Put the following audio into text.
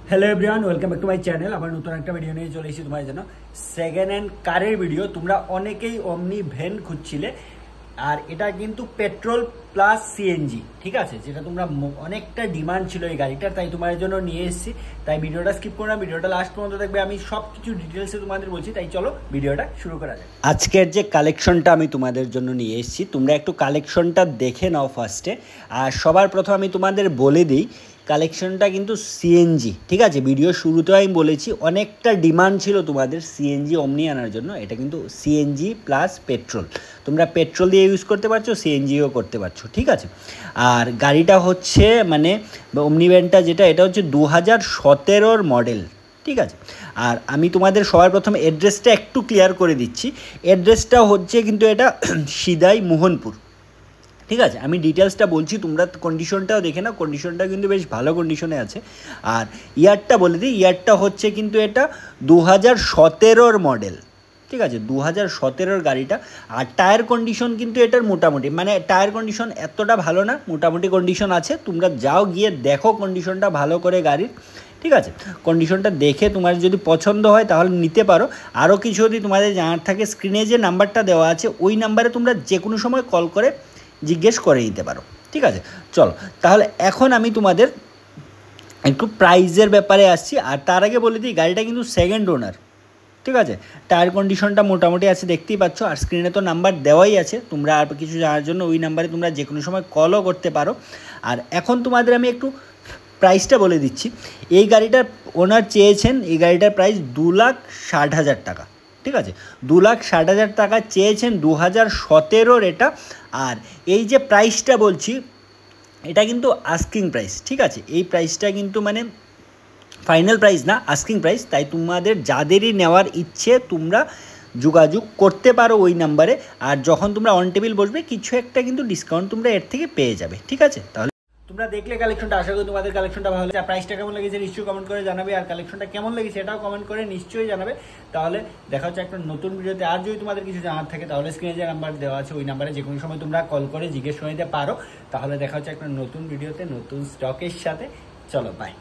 Hello everyone, welcome back to my channel. আবার নতুন একটা ভিডিও নিয়ে চলে এসেছি তোমাদের জন্য। সেকেন্ড হ্যান্ড কারের ভিডিও। তোমরা অনেকেই অমনি ভ্যান খুঁজছিলে, আর এটা কিন্তু পেট্রোল প্লাস সিএনজি, ঠিক আছে, যেটা তোমরা অনেকটা ডিমান্ড ছিল এই গাড়িটার, তাই তোমাদের জন্য নিয়ে এসেছি। তাই ভিডিওটা স্কিপ করো না, ভিডিওটা লাস্ট পর্যন্ত দেখবে। আমি সব কিছু ডিটেলসে তোমাদের বলছি, তাই চলো ভিডিওটা শুরু করা যায়। আজকের যে কালেকশনটা আমি তোমাদের জন্য নিয়ে এসেছি, তোমরা একটু কালেকশনটা দেখে নাও ফার্স্টে। আর সবার প্রথম আমি তোমাদের বলে দিই, কালেকশনটা কিন্তু সিএনজি, ঠিক আছে। ভিডিও শুরুতেও আমি বলেছি অনেকটা ডিমান্ড ছিল তোমাদের সিএনজি অমনি আনার জন্য। এটা কিন্তু সিএনজি প্লাস পেট্রোল, তোমরা পেট্রোল দিয়ে ইউজ করতে পারছো, সিএনজিও করতে পারছো, ঠিক আছে। আর গাড়িটা হচ্ছে মানে অমনি ভ্যানটা যেটা, এটা হচ্ছে 2017 মডেল, ঠিক আছে। আর আমি তোমাদের সবার প্রথমে অ্যাড্রেসটা একটু ক্লিয়ার করে দিচ্ছি। অ্যাড্রেসটা হচ্ছে কিন্তু এটা সিদাই মোহনপুর, ঠিক আছে। আমি ডিটেলসটা বলছি, তোমরা কন্ডিশনটাও দেখে নাও। কন্ডিশনটা কিন্তু বেশ ভালো কন্ডিশনে আছে। আর ইয়ারটা বলে দিই, ইয়ারটা হচ্ছে কিন্তু এটা 2017 মডেল, ঠিক আছে, 2017 গাড়িটা। আর টায়ার কন্ডিশন কিন্তু এটার মোটামুটি, মানে টায়ার কন্ডিশন এতটা ভালো না, মোটামুটি কন্ডিশন আছে। তোমরা যাও গিয়ে দেখো কন্ডিশনটা ভালো করে গাড়ির, ঠিক আছে। কন্ডিশনটা দেখে তোমার যদি পছন্দ হয় তাহলে নিতে পারো। আরও কিছু যদি তোমাদের জানার থাকে, স্ক্রিনে যে নাম্বারটা দেওয়া আছে ওই নাম্বারে তোমরা যে কোনো সময় কল করে জিজ্ঞেস করে নিতে পারো, ঠিক আছে। চলো তাহলে এখন আমি তোমাদের একটু প্রাইজের ব্যাপারে আসছি। আর তার আগে বলে দিই, গাড়িটা কিন্তু সেকেন্ড ওনার, ঠিক আছে। টায়ার কন্ডিশনটা মোটামুটি আছে, দেখতেই পাচ্ছ। আর স্ক্রিনে তো নাম্বার দেওয়াই আছে, তোমরা আর কিছু জানার জন্য ওই নাম্বারে তোমরা যে কোনো সময় কলও করতে পারো। আর এখন তোমাদের আমি একটু প্রাইসটা বলে দিচ্ছি। এই গাড়িটার ওনার চেয়েছেন, এই গাড়িটার প্রাইস 2,60,000 টাকা, ঠিক আছে। 2,60,000 টাকা চেয়েছেন 2017 এটা। আর এই যে প্রাইসটা বলছি, এটা কিন্তু আস্কিং প্রাইস, ঠিক আছে। এই প্রাইসটা কিন্তু মানে ফাইনাল প্রাইস না, আস্কিং প্রাইস। তাই তোমাদের যাদেরই নেওয়ার ইচ্ছে তোমরা যোগাযোগ করতে পারো ওই নাম্বারে। আর যখন তোমরা অন টেবিল বসবে কিছু একটা কিন্তু ডিসকাউন্ট তোমরা এর থেকে পেয়ে যাবে, ঠিক আছে। তাহলে তোমরা দেখলে কালেকশনটা, আশা করি তোমাদের কালেকশনটা ভালো লাগছে। প্রাইসটা কেমন লেগেছে নিশ্চয়ই কমেন্ট করে জানাবে, আর কালেকশনটা কেমন লেগেছে এটাও কমেন্ট করে নিশ্চয়ই জানাবে। তাহলে দেখা হচ্ছে একটা নতুন ভিডিওতে। আর যদি তোমাদের কিছু জানার থাকে তাহলে স্ক্রিনে যে নাম্বার দেওয়া আছে ওই নাম্বারে যে কোনো সময় তোমরা কল করে জিজ্ঞেস করে নিতে পারো। তাহলে দেখা হচ্ছে একটা নতুন ভিডিওতে নতুন স্টকের সাথে। চলো বাই।